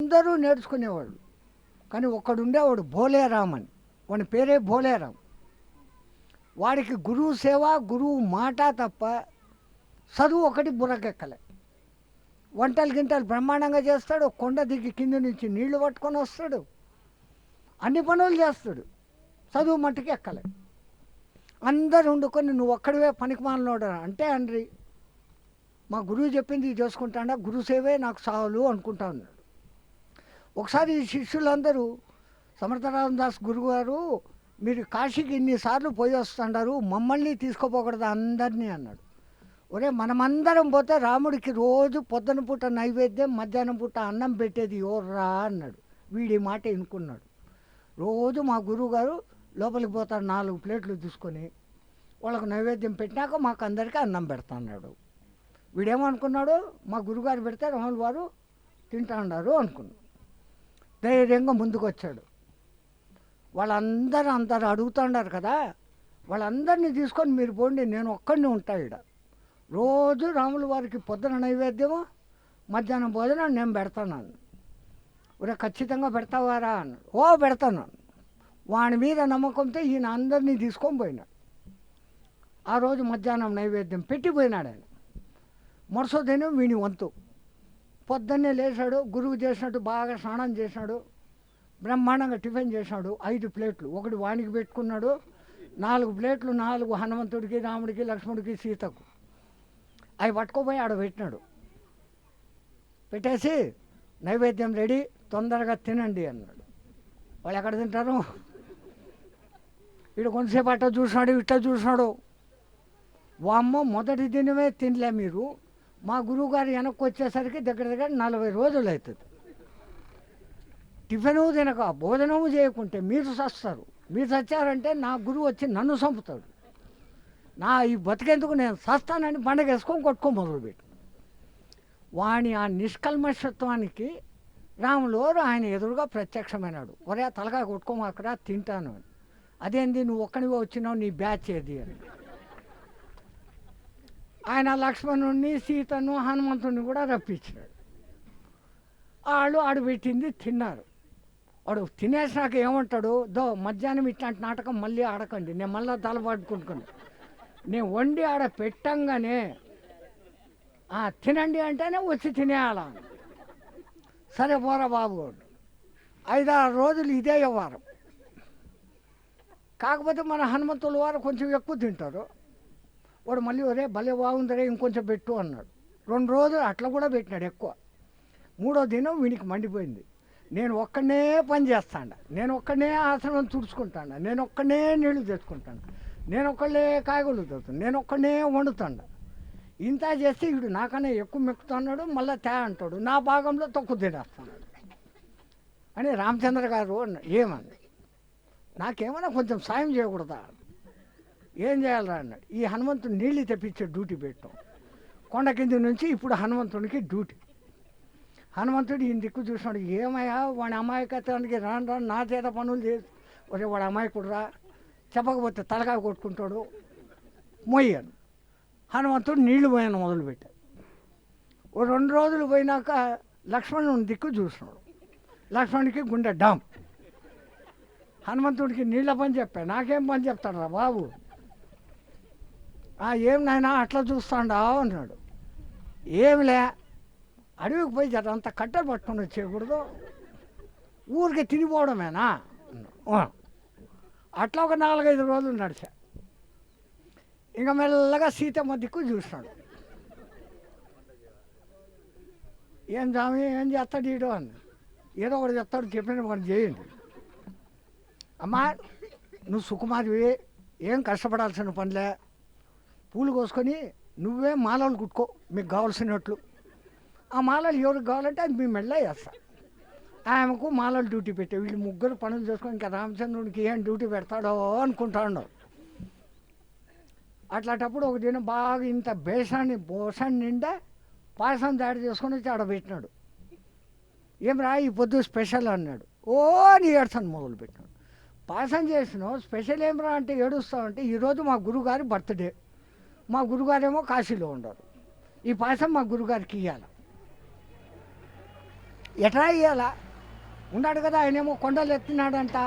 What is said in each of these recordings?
అందరూ నేర్చుకునేవాళ్ళు. కానీ ఒక్కడుండేవాడు భోలేరామ్ అని, వాడి పేరే భోలేరామ్. వాడికి గురువు సేవ, గురువు మాట తప్ప చదువు ఒకటి బుర్రకెక్కలే. వంటలు గింటలు బ్రహ్మాండంగా చేస్తాడు, కొండ దిగి కింద నుంచి నీళ్లు పట్టుకొని వస్తాడు, అన్ని పనులు చేస్తాడు, చదువు మట్టుకు ఎక్కలే. అందరు వండుకొని నువ్వు ఒక్కడివే పనికి మాలినోడు అంటే, అండ్రి మా గురువు చెప్పింది ఇది చేసుకుంటాడా, గురు సేవే నాకు చాలు అనుకుంటా ఉన్నాడు. ఒకసారి ఈ శిష్యులందరూ సమర్థరామ్ దాస్ గురువు గారు మీరు కాశీకి ఇన్నిసార్లు పోయి వస్తుంటారు, మమ్మల్ని తీసుకోపోకూడదు అందరినీ అన్నాడు. ఒరే మనమందరం పోతే రాముడికి రోజు పొద్దున పూట నైవేద్యం, మధ్యాహ్నం పూట అన్నం పెట్టేది ఎవర్రా అన్నాడు. వీడి మాట ఎన్నుకున్నాడు. రోజు మా గురువు గారు లోపలికి పోతాడు, 4 ప్లేట్లు తీసుకొని వాళ్ళకు నైవేద్యం పెట్టినాక మాకు అందరికీ అన్నం పెడతా అన్నాడు. వీడేమనుకున్నాడు, మా గురుగారు పెడితే రాములు వారు తింటా ఉన్నారు అనుకున్నాడు. ధైర్యంగా ముందుకు వచ్చాడు. అందరూ అడుగుతున్నారు కదా, వాళ్ళందరినీ తీసుకొని మీరు పోండి, నేను ఒక్కడిని ఉంటా ఇక్కడ. రోజు రాముల వారికి పొద్దున నైవేద్యము, మధ్యాహ్నం భోజనం నేను పెడతాను. ఒరే ఖచ్చితంగా పెడతావారా అన్నాడు. ఓ పెడతాను. వాని మీద నమ్మకంతో ఈయన అందరినీ తీసుకొని పోయినాడు. ఆ రోజు మధ్యాహ్నం నైవేద్యం పెట్టిపోయినాడు ఆయన. మరుసటి దినం వీని వంతు పొద్దున్నే లేచాడు, గురువు చేసినట్టు బాగా స్నానం చేసినాడు, బ్రహ్మాండంగా టిఫిన్ చేసినాడు. 5 ప్లేట్లు ఒకటి వానికి పెట్టుకున్నాడు, 4 ప్లేట్లు 4 హనుమంతుడికి, రాముడికి, లక్ష్మణుడికి, సీతకు. అవి పట్టుకోపోయి ఆడ పెట్టినాడు. పెట్టేసి నైవేద్యం రెడీ, తొందరగా తినండి అన్నాడు. వాళ్ళు ఎక్కడ తింటారు, ఇటు కొంతసేపు అట్ట చూసినాడు, ఇట్లా చూసినాడు. వామ్మో మొదటి దినమే తినలే మీరు, మా గురువుగారు వెనక్కి వచ్చేసరికి దగ్గర 40 రోజులు అవుతుంది. టిఫిను తినక భోజనము చేయకుంటే మీరు చస్తారు. మీరు చచ్చారంటే నా గురువు వచ్చి నన్ను చంపుతాడు. నా ఈ బతికేందుకు నేను చస్తానని పండగ వేసుకొని కొట్టుకో మొదలుపెట్టి. వాని ఆ నిష్కల్మషత్వానికి రాములు ఆయన ఎదురుగా ప్రత్యక్షమైనాడు. ఒరే తలకాయ కొట్టుకోమాకరా తింటాను అని. అదేంది నువ్వు ఒక్కనివే వచ్చినావు, నీ బ్యాచ్ ఏది అని. ఆయన లక్ష్మణుడిని, సీతను, హనుమంతుడిని కూడా రప్పించినాడు. వాళ్ళు ఆడబెట్టింది తిన్నారు. వాడు తినేసినాక ఏమంటాడు, మధ్యాహ్నం ఇట్లాంటి నాటకం మళ్ళీ ఆడకండి, నేను మళ్ళీ తల పట్టుకుంటున్నాను. నేను వండి ఆడ పెట్టంగానే తినండి అంటేనే వచ్చి తినేయాల. సరే పోరా బాబు. 5-6 రోజులు ఇదే వ్యవహారం. కాకపోతే మన హనుమంతుల వారు కొంచెం ఎక్కువ తింటారు. వాడు మళ్ళీ ఒరే భలే బాగుందరే ఇంకొంచెం పెట్టు అన్నాడు. 2 రోజులు అట్లా కూడా పెట్టినాడు ఎక్కువ. 3వ దినం వీనికి మండిపోయింది. నేను ఒక్కడనే పని చేస్తాను, నేను ఒక్కడనే ఆసనం తుడుచుకుంటాను, నేను ఒక్కడనే నీళ్లు తెచ్చుకుంటాను, నేను ఒక్కళ్ళే కాయగూరలు తెస్తాను, నేను ఒక్కడనే వండుతాను. ఇంత చేస్తే వీడు నాకన్నా ఎక్కువ మెక్కుతున్నాడు, మళ్ళీ అంటాడు, నా భాగంలో తక్కువ తినేస్తున్నాడు అని రామచంద్ర గారు అన్నాడు. ఏమన్నా నాకేమన్నా కొంచెం సాయం చేయకూడదా, ఏం చేయాలరా అన్నాడు. ఈ హనుమంతుడు నీళ్ళు తెప్పించే డ్యూటీ పెట్టాం. కొండ కింది నుంచి ఇప్పుడు హనుమంతుడికి డ్యూటీ. హనుమంతుడు ఈయన దిక్కు చూసినాడు. ఏమయ్యా వాడి అమాయకత్వానికి రాను నా చేత పనులు చేసి, ఒరే వాడు అమాయకుడు రా, చెప్పకపోతే తలకాయ కొట్టుకుంటాడు, మొయ్యాను. హనుమంతుడు నీళ్లు పోయాను మొదలుపెట్టాడు. ఓ 2 రోజులు పోయినాక లక్ష్మణుని దిక్కు చూసినాడు. లక్ష్మణుడికి గుండె డామ్. హనుమంతుడికి నీళ్ళ పని చెప్పా, నాకేం పని చెప్తాడు రా బాబు. ఏం నాయనా అట్లా చూస్తాడా అన్నాడు. ఏమిలే, అడవికి పోయి అంత కట్టెలు పట్టుకొని వచ్చేయకూడదు, ఊరికి తినిపోవడమేనా. అట్లా ఒక 4-5 రోజులు నడిచా. ఇంకా మెల్లగా సీతమ్మ దిక్కు చూసినాడు. ఏం స్వామి ఏం చేస్తాడు ఈడో అని. ఏదో ఒకటి చెప్తాడు, చెప్పిన పని చేయండి. అమ్మా నువ్వు సుకుమారివి, ఏం కష్టపడాల్సిన పనిలే, పూలు కోసుకొని నువ్వే మాలలు కుట్టుకో మీకు కావాల్సినట్లు. ఆ మాలలు ఎవరికి కావాలంటే అది మీ మెడలో వేస్తా. ఆమెకు మాలలు డ్యూటీ పెట్టే. వీళ్ళు 3 పనులు చేసుకొని ఇంకా రామచంద్రుడికి ఏం డ్యూటీ పెడతాడో అనుకుంటా ఉన్నాడు. అట్లాంటప్పుడు ఒక దినం బాగా ఇంత బోసాన్ని నిండా పాయసం తయారు చేసుకొని వచ్చి ఆడ పెట్టినాడు. ఏం రా ఈ పొద్దు స్పెషల్ అన్నాడు. ఓ అని ఏడ్చాను మొదలుపెట్టినాడు. పాయసం చేసినావు స్పెషల్ ఏం రా అంటే ఏడుస్తామంటే, ఈరోజు మా గురువుగారి బర్త్డే, మా గురుగారేమో కాశీలో ఉండరు, ఈ పాయసం మా గురుగారికి ఇవ్వాలి. ఎట్లా ఇయ్యాలా ఉన్నాడు కదా, ఆయనేమో కొండలు ఎత్తినాడంట,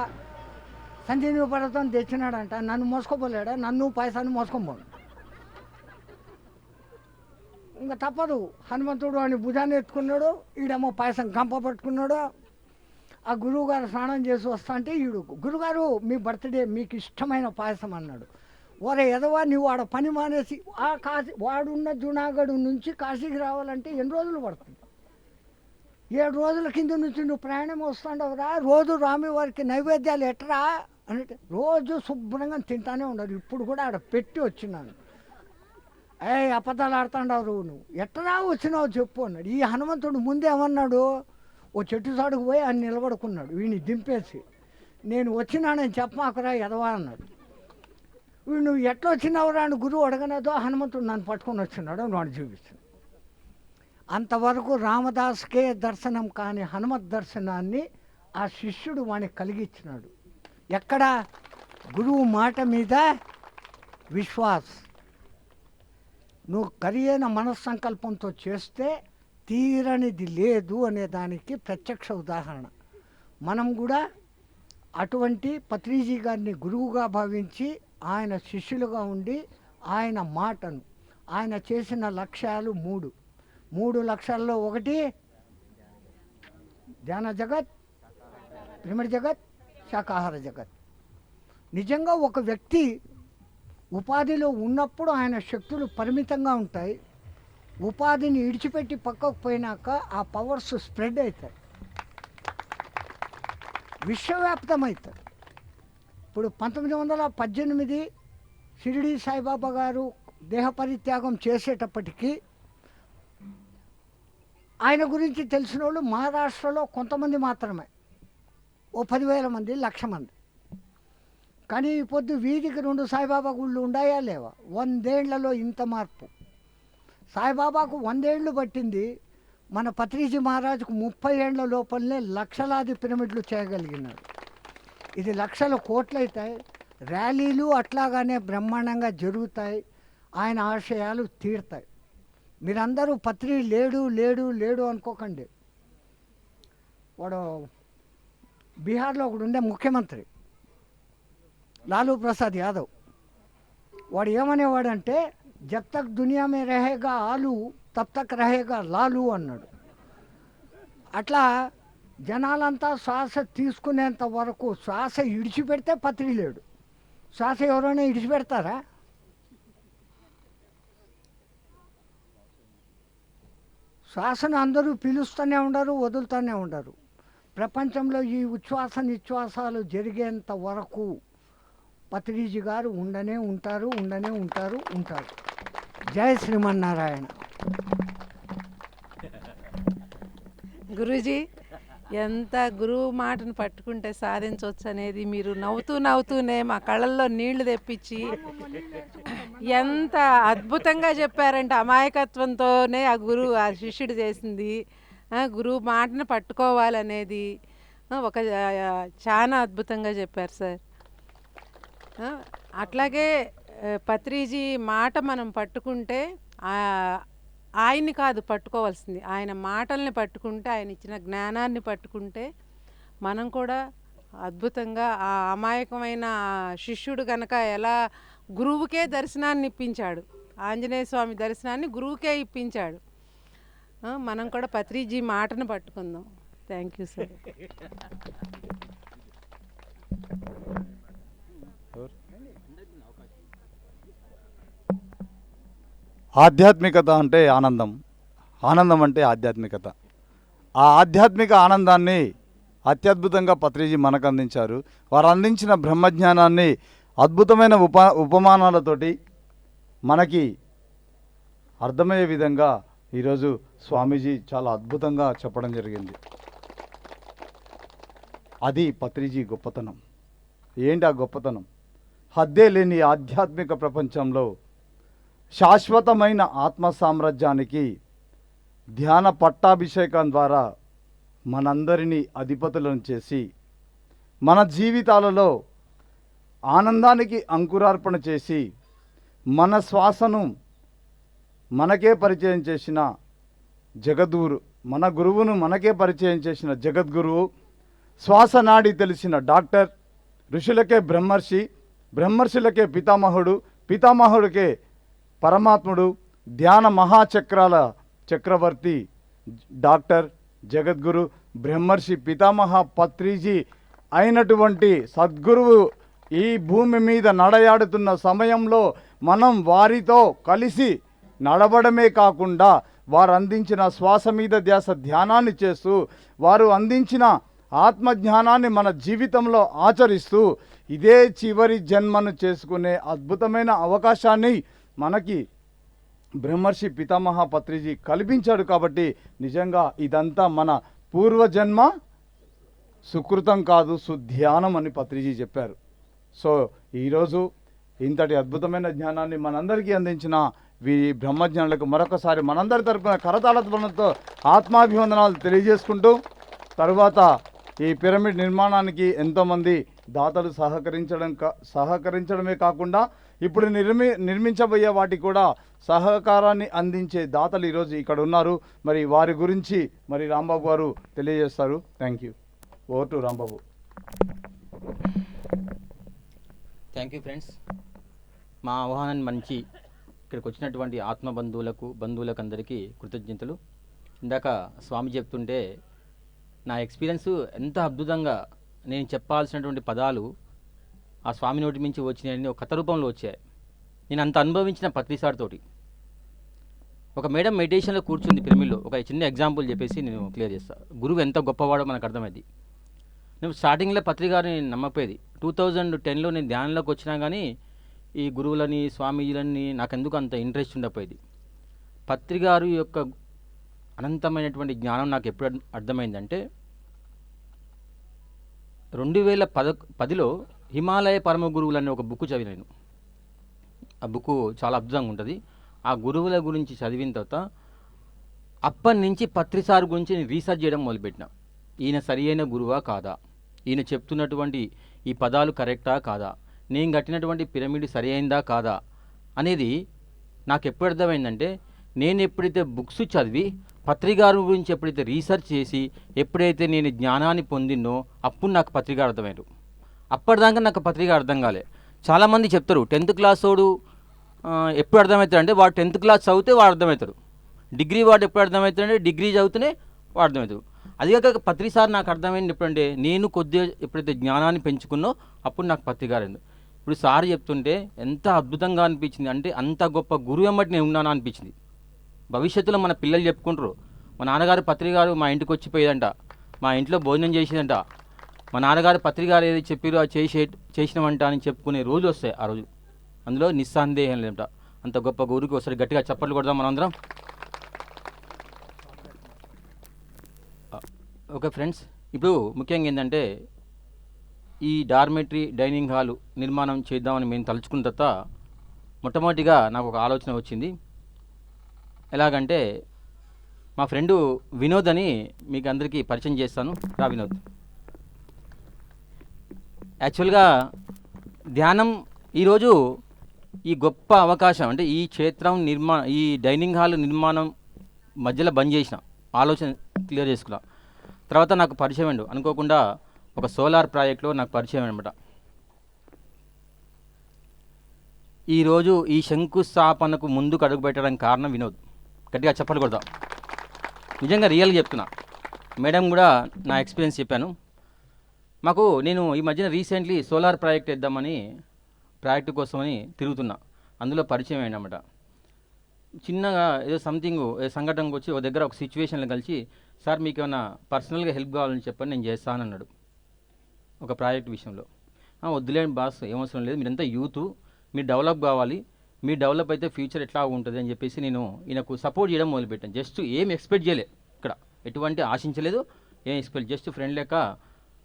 సంజీవి పర్వతం తెచ్చినాడంట, నన్ను మోసుకోపోలేడా, నన్ను పైసాన్ని మోసుకొని ఇంకా తప్పదు. హనుమంతుడు అని భుజాన్ని ఎత్తుకున్నాడు, ఈడేమో పాయసం గంప పట్టుకున్నాడు. ఆ గురువుగారు స్నానం చేసి వస్తా అంటే ఈడు, గురుగారు మీ బర్త్డే మీకు ఇష్టమైన పాయసం అన్నాడు. ఒరే ఎదవా, నువ్వు ఆడ పని మానేసి ఆ కాశీ వాడున్న జునాగఢ్ నుంచి కాశీకి రావాలంటే ఎన్ని రోజులు పడుతుంది? 7 రోజుల కింద నుంచి నువ్వు ప్రయాణం వస్తుండవురా, రోజు రామివారికి నైవేద్యాలు ఎట్రా అంటే రోజు శుభ్రంగా తింటానే ఉండరు. ఇప్పుడు కూడా ఆడ పెట్టి వచ్చినాను. అబద్ధాలు ఆడుతుండవు, నువ్వు ఎట్లా వచ్చినావు చెప్పు అన్నాడు. ఈ హనుమంతుడు ముందేమన్నాడు, ఓ చెట్టు చాటుకు పోయి ఆయన నిలబడుకున్నాడు, వీడిని దింపేసి, నేను వచ్చినానని చెప్పమాకరా ఎదవా అన్నాడు. వీడు నువ్వు ఎట్లా వచ్చినావురా అని గురువు అడగనదో, హనుమంతుడు నన్ను పట్టుకొని వచ్చినాడు అని వాడు చూపిస్తున్నాడు. అంతవరకు రామదాస్కే దర్శనం కాని హనుమత్ దర్శనాన్ని ఆ శిష్యుడు వానికి కలిగించినాడు. ఎక్కడ? గురువు మాట మీద విశ్వాస్. నువ్వు కరియైన మనస్సంకల్పంతో చేస్తే తీరనిది లేదు అనే దానికి ప్రత్యక్ష ఉదాహరణ. మనం కూడా అటువంటి పత్రిజీ గారిని గురువుగా భావించి ఆయన శిష్యులుగా ఉండి ఆయన మాటను, ఆయన చేసిన లక్ష్యాలు 3 లక్ష్యాల్లో ఒకటి ధ్యాన జగత్, పిరమిడ్ జగత్, శాకాహార జగత్. నిజంగా ఒక వ్యక్తి ఉపాధిలో ఉన్నప్పుడు ఆయన శక్తులు పరిమితంగా ఉంటాయి. ఉపాధిని ఇడిచిపెట్టి పక్కకు పోయినాక ఆ పవర్స్ స్ప్రెడ్ అవుతాయి, విశ్వవ్యాప్తమవుతాయి. ఇప్పుడు 1918 షిరిడి సాయిబాబా గారు దేహ పరిత్యాగం చేసేటప్పటికీ ఆయన గురించి తెలిసిన వాళ్ళు మహారాష్ట్రలో కొంతమంది మాత్రమే, ఓ 10,000 మంది, 1,00,000 మంది. కానీ ఈ పొద్దు వీధికి 2 సాయిబాబా గుళ్ళు ఉన్నాయా లేవా? 100 ఏళ్లలో ఇంత మార్పు. సాయిబాబాకు 100 ఏళ్ళు పట్టింది, మన పత్రిజీ మహారాజుకు 30 ఏళ్ల లోపలనే లక్షలాది పిరమిడ్లు చేయగలిగినారు. ఇది లక్షల కోట్లు అవుతాయి. ర్యాలీలు అట్లాగానే బ్రహ్మాండంగా జరుగుతాయి. ఆయన ఆశయాలు తీరుతాయి. మీరందరూ పత్రి లేడు లేడు లేడు అనుకోకండి. వాడు బీహార్లో ఒకడు ఉండే ముఖ్యమంత్రి లాలూ ప్రసాద్ యాదవ్, వాడు ఏమనేవాడంటే జబ్ తక్ దునియా మే రహేగా ఆలు తబ్ తక్ రహేగా లాలు అన్నాడు. అట్లా జనాలంతా శ్వాస తీసుకునేంత వరకు, శ్వాస ఇడిచిపెడితే పత్రి లేడు. శ్వాస ఎవరైనా ఇడిచిపెడతారా? శ్వాసను అందరూ పిలుస్తూనే ఉండరు, వదులుతూనే ఉండరు. ప్రపంచంలో ఈ ఉచ్ఛ్వాస నిశ్వాసాలు జరిగేంత వరకు పత్రిజీ గారు ఉండనే ఉంటారు. జై శ్రీమన్నారాయణ. గురూజీ, ఎంత గురువు మాటను పట్టుకుంటే సాధించవచ్చు అనేది మీరు నవ్వుతూనే మా కళ్ళల్లో నీళ్లు తెప్పించి ఎంత అద్భుతంగా చెప్పారంటే, అమాయకత్వంతోనే ఆ శిష్యుడు చేసింది. గురువు మాటను పట్టుకోవాలనేది ఒక చాలా అద్భుతంగా చెప్పారు సార్. అట్లాగే పత్రిజీ మాట మనం పట్టుకుంటే ఆయన్ని కాదు పట్టుకోవాల్సింది, ఆయన మాటల్ని పట్టుకుంటే, ఆయన ఇచ్చిన జ్ఞానాన్ని పట్టుకుంటే మనం కూడా అద్భుతంగా ఆ అమాయకమైన శిష్యుడు కనుక ఎలా గురువుకే దర్శనాన్ని ఇప్పించాడు, ఆంజనేయ స్వామి దర్శనాన్ని గురువుకే ఇప్పించాడు. మనం కూడా పత్రిజీ మాటను పట్టుకుందాం. Thank you sir. ఆధ్యాత్మికత అంటే ఆనందం, ఆనందం అంటే ఆధ్యాత్మికత. ఆ ఆధ్యాత్మిక ఆనందాన్ని అత్యద్భుతంగా పత్రిజీ మనకు అందించారు. వారు అందించిన బ్రహ్మజ్ఞానాన్ని అద్భుతమైన ఉపమానాలతోటి మనకి అర్థమయ్యే విధంగా ఈరోజు స్వామీజీ చాలా అద్భుతంగా చెప్పడం జరిగింది. అది పత్రిజీ గొప్పతనం. ఏంటి ఆ గొప్పతనం? హద్దే లేని ఆధ్యాత్మిక ప్రపంచంలో శాశ్వతమైన ఆత్మ సామ్రాజ్యానికి ధ్యాన పట్టాభిషేకం ద్వారా మనందరినీ అధిపతులను చేసి మన జీవితాలలో ఆనందానికి అంకురార్పణ చేసి మన శ్వాసను మనకే పరిచయం చేసిన జగద్గురు మన గురువును మనకే పరిచయం చేసిన జగద్గురువు, శ్వాస నాడి తెలిసిన డాక్టర్, ఋషులకే బ్రహ్మర్షి, బ్రహ్మర్షులకే పితామహుడు, పితామహుడికే పరమాత్ముడు, ధ్యాన మహాచక్రాల చక్రవర్తి డాక్టర్ జగద్గురు బ్రహ్మర్షి పితామహ పత్రిజీ అయినటువంటి సద్గురువు ఈ భూమి మీద నడయాడుతున్న సమయంలో మనం వారితో కలిసి నడవడమే కాకుండా వారు అందించిన శ్వాస మీద ధ్యాస ధ్యానాన్ని చేస్తూ వారు అందించిన ఆత్మజ్ఞానాన్ని మన జీవితంలో ఆచరిస్తూ ఇదే చివరి జన్మను చేసుకునే అద్భుతమైన అవకాశాన్ని మనకి బ్రహ్మర్షి పితామహ పత్రిజీ కల్పించాడు. కాబట్టి నిజంగా ఇదంతా మన పూర్వజన్మ సుకృతం కాదు, సుధ్యానం అని పత్రిజీ చెప్పారు. సో ఈరోజు ఇంతటి అద్భుతమైన జ్ఞానాన్ని మనందరికీ అందించిన బ్రహ్మజ్ఞానులకు మరొకసారి మనందరి తరపున కరతాళధ్వనులతో ఆత్మాభివందనాలు తెలియజేసుకుంటూ, తరువాత ఈ పిరమిడ్ నిర్మాణానికి ఎంతోమంది దాతలు సహకరించడమే కాకుండా ఇప్పుడు నిర్మించబోయే వాటికి కూడా సహకారాన్ని అందించే దాతలు ఈరోజు ఇక్కడ ఉన్నారు. మరి వారి గురించి మరి రాంబాబు గారు తెలియజేస్తారు. Thank you. Over to Rambabu. Thank you friends. మా ఆహ్వానాన్ని మంచి ఇక్కడికి వచ్చినటువంటి బంధువులకు అందరికీ కృతజ్ఞతలు. ఇందాక స్వామి చెప్తుంటే నా ఎక్స్పీరియన్స్ ఎంత అద్భుతంగా నేను చెప్పాల్సినటువంటి పదాలు ఆ స్వామి నోటి నుంచి వచ్చినాయని ఒక కథ రూపంలో వచ్చాయి. నేను అంత అనుభవించిన పత్రిసార్ తోటి. ఒక మేడం మెడిటేషన్లో కూర్చుంది పిరమిడ్లో. ఒక చిన్న ఎగ్జాంపుల్ చెప్పేసి నేను క్లియర్ చేస్తాను. గురువు ఎంత గొప్పవాడో మనకు అర్థమైంది. నేను స్టార్టింగ్లో పత్రికారిని నమ్మకపోయేది. 2010లో నేను ధ్యానంలోకి వచ్చినా కానీ ఈ గురువులని స్వామీజీలని నాకెందుకు అంత ఇంట్రెస్ట్ ఉండకపోయేది. పత్రికారు యొక్క అనంతమైనటువంటి జ్ఞానం నాకు ఎప్పుడు అర్థమైందంటే 2010లో హిమాలయ పరమ గురువులు అనే ఒక బుక్ చదివాను. ఆ బుక్ చాలా అద్భుతంగా ఉంటుంది. ఆ గురువుల గురించి చదివిన తర్వాత అప్పటి నుంచి పత్రిసార్ గురించి నేను రీసెర్చ్ చేయడం మొదలుపెట్టిన. ఈయన సరి అయిన గురువా కాదా, ఈయన చెప్తున్నటువంటి ఈ పదాలు కరెక్టా కాదా, నేను కట్టినటువంటి పిరమిడ్ సరి అయిందా కాదా అనేది నాకు ఎప్పుడు అర్థమైందంటే నేను ఎప్పుడైతే బుక్స్ చదివి పత్రికారు గురించి ఎప్పుడైతే రీసెర్చ్ చేసి ఎప్పుడైతే నేను జ్ఞానాన్ని పొందినో అప్పుడు నాకు పత్రిక అర్థమయ్యారు. అప్పటిదాకా నాకు పత్రిక అర్థం కాలే. చాలామంది చెప్తారు 10th క్లాస్ వాడు ఎప్పుడు అర్థమవుతాడు అంటే వాడు 10th క్లాస్ చదివితే వాడు అర్థమవుతాడు. డిగ్రీ వాడు ఎప్పుడు అర్థమవుతాడంటే డిగ్రీ చదివితేనే వాడు అర్థమవుతాడు. అదిగాక పత్రిసార్ నాకు అర్థమైంది ఎప్పుడంటే నేను కొద్దిగా ఎప్పుడైతే జ్ఞానాన్ని పెంచుకున్నో అప్పుడు నాకు పత్రిక అయింది. ఇప్పుడు సార్ చెప్తుంటే ఎంత అద్భుతంగా అనిపించింది అంటే అంత గొప్ప గురువు ఎమ్మటి నేను ఉన్నానా అనిపించింది. భవిష్యత్తులో మన పిల్లలు చెప్పుకుంటారు మా నాన్నగారు పత్రికారు మా ఇంటికి వచ్చిపోయేదంట, మా ఇంట్లో భోజనం చేసేదంట, మా నాన్నగారు పత్రికారు ఏది చెప్పారో అది చేసినవంట అని చెప్పుకునే రోజులు వస్తాయి. ఆ రోజు అందులో నిస్సందేహం లేదంట. అంత గొప్ప గురువుకి ఒకసారి గట్టిగా చప్పట్లు కొడదాం మనందరం. ఓకే ఫ్రెండ్స్, ఇప్పుడు ముఖ్యంగా ఏంటంటే ఈ డార్మెటరీ డైనింగ్ హాలు నిర్మాణం చేద్దామని మేము తలుచుకున్న తర్వాత మొట్టమొదటిగా నాకు ఒక ఆలోచన వచ్చింది. ఎలాగంటే మా ఫ్రెండు వినోద్ అని మీకు అందరికీ పరిచయం చేస్తాను. రా వినోద్. యాక్చువల్గా ధ్యానం ఈరోజు ఈ గొప్ప అవకాశం అంటే ఈ క్షేత్రం ఈ డైనింగ్ హాల్ నిర్మాణం మధ్యలో బంద్ చేసిన ఆలోచన క్లియర్ చేసుకున్నా. తర్వాత నాకు పరిచయం అండి అనుకోకుండా ఒక సోలార్ ప్రాజెక్ట్లో నాకు పరిచయం అనమాట. ఈరోజు ఈ శంకుస్థాపనకు ముందుకు అడుగు పెట్టడానికి కారణం వినోద్. గట్టిగా చెప్పలు కొడదా. నిజంగా రియల్గా చెప్తున్నా. మేడం కూడా నా ఎక్స్పీరియన్స్ చెప్పాను. నేను ఈ మధ్యన రీసెంట్లీ సోలార్ ప్రాజెక్ట్ వేద్దామని ప్రాజెక్టు కోసమని తిరుగుతున్నా. అందులో పరిచయం అయ్యానమాట. చిన్నగా ఏదో సంథింగ్ సంఘటనకు వచ్చి ఒక దగ్గర ఒక సిచ్యువేషన్లో కలిసి సార్ మీకు ఏమైనా పర్సనల్గా హెల్ప్ కావాలని చెప్పని నేను చేస్తానన్నాడు ఒక ప్రాజెక్ట్ విషయంలో. వద్దులేండి బాస్, ఏమవసరం లేదు, మీరంతా యూత్, మీరు డెవలప్ కావాలి, మీరు డెవలప్ అయితే ఫ్యూచర్ ఎట్లా ఉంటుంది అని చెప్పేసి నేను ఈయనకు సపోర్ట్ చేయడం మొదలుపెట్టాను. జస్ట్ ఏం ఎక్స్పెక్ట్ చేయలే, ఇక్కడ ఎటువంటి ఆశించలేదు, ఏం ఎక్స్పెక్ట్ జస్ట్ ఫ్రెండ్ లెక్క.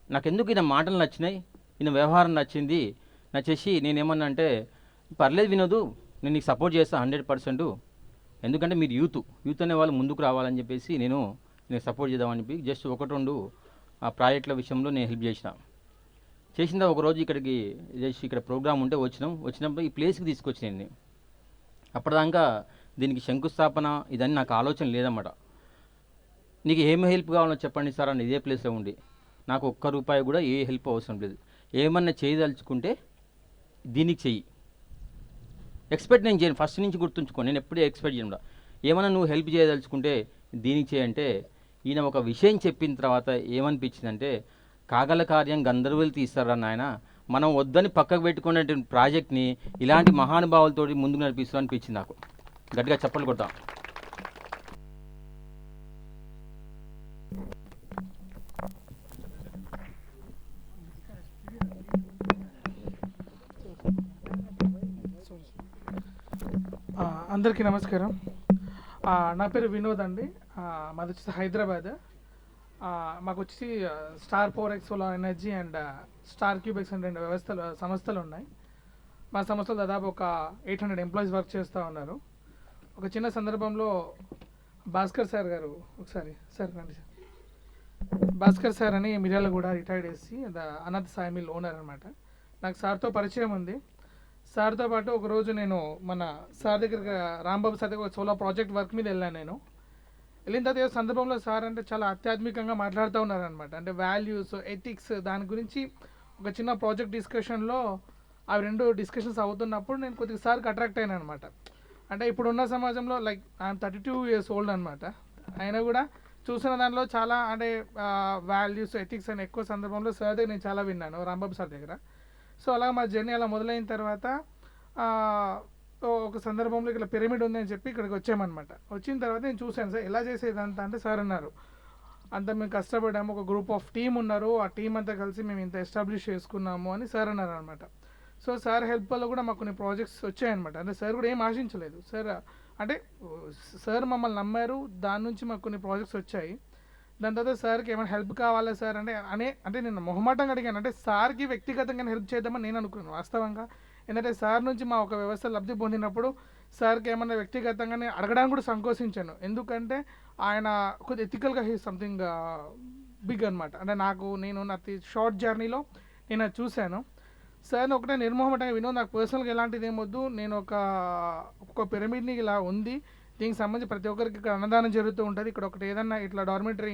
నాకెందుకు ఈయన మాటలు నచ్చినాయి, ఈయన వ్యవహారం నచ్చేసి నేనేమన్నా అంటే పర్లేదు వినోదు, నేను నీకు సపోర్ట్ చేస్తాను 100%, ఎందుకంటే మీరు యూత్ అనే వాళ్ళు ముందుకు రావాలని చెప్పేసి నేను సపోర్ట్ చేద్దామని చెప్పి జస్ట్ 1-2 ఆ ప్రాజెక్టుల విషయంలో నేను హెల్ప్ చేసిన ఒకరోజు ఇక్కడికి ఇక్కడ ప్రోగ్రామ్ ఉంటే వచ్చినప్పుడు ఈ ప్లేస్కి తీసుకొచ్చినాను నేను. అప్పటిదాకా దీనికి శంకుస్థాపన ఇదని నాకు ఆలోచన లేదన్నమాట. నీకు ఏం హెల్ప్ కావాలో చెప్పండి సార్ అని ఇదే ప్లేస్లో ఉండి నాకు ఒక్క రూపాయి కూడా ఏ హెల్ప్ అవసరం లేదు, ఏమన్నా చేయదలుచుకుంటే దీనికి చెయ్యి. ఎక్స్పెక్ట్ నేను చేయను, ఫస్ట్ నుంచి గుర్తుంచుకో, నేను ఎప్పుడూ ఎక్స్పెక్ట్ చేయను. ఏమన్నా నువ్వు హెల్ప్ చేయదలుచుకుంటే దీనికి చేయంటే ఈయన ఒక విషయం చెప్పిన తర్వాత ఏమనిపించిందంటే కాగల కార్యం గంధర్వులు తీస్తారా నాయన, మనం వద్దని పక్కకు పెట్టుకునేటువంటి ప్రాజెక్ట్ని ఇలాంటి మహానుభావులతో ముందుకు నడిపిస్తూ అనిపించింది నాకు. గట్టిగా చప్పట్లు కొడతాం. అందరికీ నమస్కారం. నా పేరు వినోద్ అండి. మాది వచ్చేసి హైదరాబాద్. మాకు వచ్చి Star Power X Solar Energy and Star Cubex and రెండు సంస్థలు ఉన్నాయి. మా సంస్థలో దాదాపు ఒక 800 ఎంప్లాయీస్ వర్క్ చేస్తూ ఉన్నారు. ఒక చిన్న సందర్భంలో భాస్కర్ సార్ గారు, ఒకసారి సార్ రండి సార్, భాస్కర్ సార్ అని మిర్యాల కూడా రిటైర్డ్ చేసి అనాథ సాయి మిల్ ఓనర్ అనమాట. నాకు సార్తో పరిచయం ఉంది. సార్తో పాటు ఒకరోజు నేను మన సార్ దగ్గర రాంబాబు సార్ దగ్గర సోలార్ ప్రాజెక్ట్ వర్క్ మీద వెళ్ళాను. నేను వెళ్ళిన తర్వాత సందర్భంలో సార్ అంటే చాలా ఆధ్యాత్మికంగా మాట్లాడుతూ ఉన్నారనమాట. అంటే వాల్యూస్, ఎథిక్స్, దాని గురించి ఒక చిన్న ప్రాజెక్ట్ డిస్కషన్లో అవి రెండు డిస్కషన్స్ అవుతున్నప్పుడు నేను కొద్దిగా సార్కి అట్రాక్ట్ అయినా అనమాట. అంటే ఇప్పుడున్న సమాజంలో లైక్ ఐఎమ్ 32 years old అనమాట. అయినా కూడా చూసిన దానిలో చాలా అంటే వాల్యూస్, ఎథిక్స్ అని ఎక్కువ సందర్భంలో సార్ దగ్గర నేను చాలా విన్నాను, రాంబాబు సార్ దగ్గర. సో అలా మా జర్నీ అలా మొదలైన తర్వాత ఒక సందర్భంలో ఇక్కడ పిరమిడ్ ఉంది అని చెప్పి ఇక్కడికి వచ్చామన్నమాట. వచ్చిన తర్వాత నేను చూశాను సార్ ఎలా చేసేదంతా. అంటే సార్ అన్నారు అంతా మేము కష్టపడ్డాము, ఒక గ్రూప్ ఆఫ్ టీమ్ ఉన్నారు, ఆ టీం అంతా కలిసి మేము ఇంత ఎస్టాబ్లిష్ చేసుకున్నాము అని సార్ అన్నారు అనమాట. సో సార్ హెల్ప్ వల్ల కూడా మాకు కొన్ని ప్రాజెక్ట్స్ వచ్చాయన్నమాట. అంటే సార్ కూడా ఏం ఆశించలేదు. సార్ అంటే సార్ మమ్మల్ని నమ్మారు, దాని నుంచి మాకు కొన్ని ప్రాజెక్ట్స్ వచ్చాయి. దాని తర్వాత సార్కి ఏమైనా హెల్ప్ కావాలా సార్ అంటే నేను మొహమాటంగా అడిగాను. అంటే సార్కి వ్యక్తిగతంగా హెల్ప్ చేద్దామని నేను అనుకున్నాను వాస్తవంగా. ఎందుకంటే సార్ నుంచి మా ఒక వ్యవస్థ లబ్ధి పొందినప్పుడు సార్కి ఏమన్నా వ్యక్తిగతంగా నేను అడగడానికి కూడా సంకోచించాను. ఎందుకంటే ఆయన కొద్దిగా ఎథికల్గా హీ సంథింగ్ బిగ్ అనమాట. అంటే నేను నా షార్ట్ జర్నీలో నేను అది చూశాను. సార్ని ఒకటే నిర్మోహమాటంగా నాకు పర్సనల్గా ఎలాంటిది ఏమొద్దు, నేను ఒక పిరమిడ్ని ఇలా ఉంది, దీనికి సంబంధించి ప్రతి ఒక్కరికి ఇక్కడ అన్నదానం జరుగుతూ ఉంటుంది, ఇక్కడ ఒకటి ఏదన్నా ఇట్లా డార్మెటరీ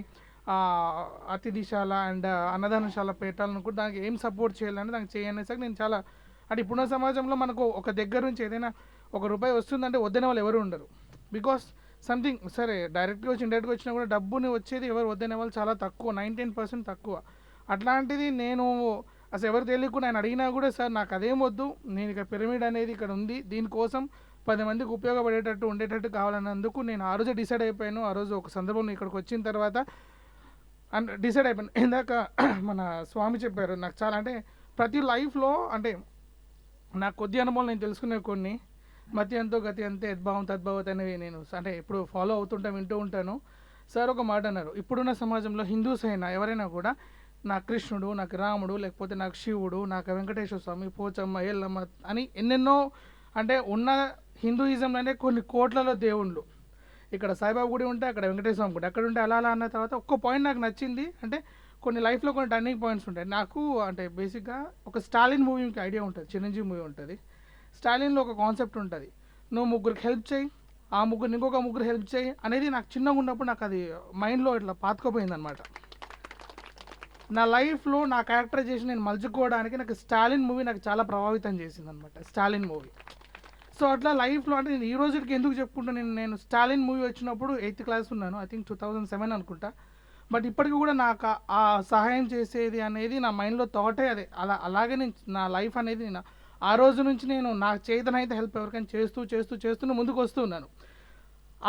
అతిథిశాల అండ్ అన్నదానశాల పెట్టాలని కూడా దానికి ఏం సపోర్ట్ చేయాలని దానికి చేయనేసరికి నేను చాలా అంటే ఇప్పుడున్న సమాజంలో మనకు ఒక దగ్గర నుంచి ఏదైనా ₹1 వస్తుందంటే వద్దనే వాళ్ళు ఎవరు ఉండరు. బికాస్ సంథింగ్ సరే డైరెక్ట్గా వచ్చి ఇండైరెక్ట్గా వచ్చినా కూడా డబ్బుని వచ్చేది ఎవరు వద్దనే వాళ్ళు చాలా తక్కువ, 99% తక్కువ. అట్లాంటిది నేను అసలు ఎవరు తెలియకుండా ఆయన అడిగినా కూడా సార్ నాకు అదేం వద్దు, నేను ఇక పిరమిడ్ అనేది ఇక్కడ ఉంది, దీనికోసం 10 మందికి ఉపయోగపడేటట్టు ఉండేటట్టు కావాలన్నందుకు నేను ఆ రోజే డిసైడ్ అయిపోయాను. ఆ రోజు ఒక సందర్భంలో ఇక్కడికి వచ్చిన తర్వాత డిసైడ్ అయిపోయాను. ఇందాక మన స్వామి చెప్పారు నాకు చాలా అంటే ప్రతి లైఫ్లో అంటే నాకు కొద్ది అనుభవం నేను తెలుసుకునే కొన్ని మతి ఎంతో గతి అంతే యద్భావం తద్భావత అనేవి నేను అంటే ఎప్పుడు ఫాలో వింటూ ఉంటాను. సార్ ఒక మాట అన్నారు, ఇప్పుడున్న సమాజంలో హిందూస్ అయినా ఎవరైనా కూడా నాకు కృష్ణుడు, నాకు రాముడు, లేకపోతే నాకు శివుడు, నాకు వెంకటేశ్వర స్వామి, పోచమ్మ, ఎల్లమ్మ అని ఎన్నెన్నో అంటే ఉన్న హిందూయిజంలోనే కొన్ని కోట్లలో దేవుళ్ళు. ఇక్కడ సాయిబాబా గుడి ఉంటే అక్కడ వెంకటేశ్వర స్వామి గుడి, అక్కడ ఉంటే అలా అన్న తర్వాత ఒక్క పాయింట్ నాకు నచ్చింది. అంటే కొన్ని లైఫ్లో కొన్ని టర్నింగ్ పాయింట్స్ ఉంటాయి. నాకు అంటే బేసిక్గా ఒక స్టాలిన్ మూవీకి ఐడియా ఉంటుంది, చిరంజీవి మూవీ ఉంటుంది. స్టాలిన్లో ఒక కాన్సెప్ట్ ఉంటుంది, నువ్వు ముగ్గురికి హెల్ప్ చేయి, ఆ ముగ్గురు ఇంకొక ముగ్గురు హెల్ప్ చేయి అనేది నాకు చిన్నగా ఉన్నప్పుడు నాకు అది మైండ్లో ఇట్లా పాతుకుపోయింది అనమాట. నా లైఫ్లో నా క్యారెక్టరైజేషన్ నేను మలుచుకోవడానికి నాకు స్టాలిన్ మూవీ నాకు చాలా ప్రభావితం చేసింది అనమాట, స్టాలిన్ మూవీ. సో అట్లా లైఫ్లో అంటే నేను ఈ రోజుకి ఎందుకు చెప్పుకుంటాను, నేను స్టాలిన్ మూవీ వచ్చినప్పుడు 8th class ఉన్నాను, ఐ థింక్ 2007 అనుకుంటా. బట్ ఇప్పటికీ కూడా నాకు ఆ సహాయం చేసేది అనేది నా మైండ్లో థాటే అదే. అలాగే నేను నా లైఫ్ అనేది నేను ఆ రోజు నుంచి నేను నా చేతనైతే హెల్ప్ ఎవరికైనా చేస్తూ ముందుకు వస్తున్నాను.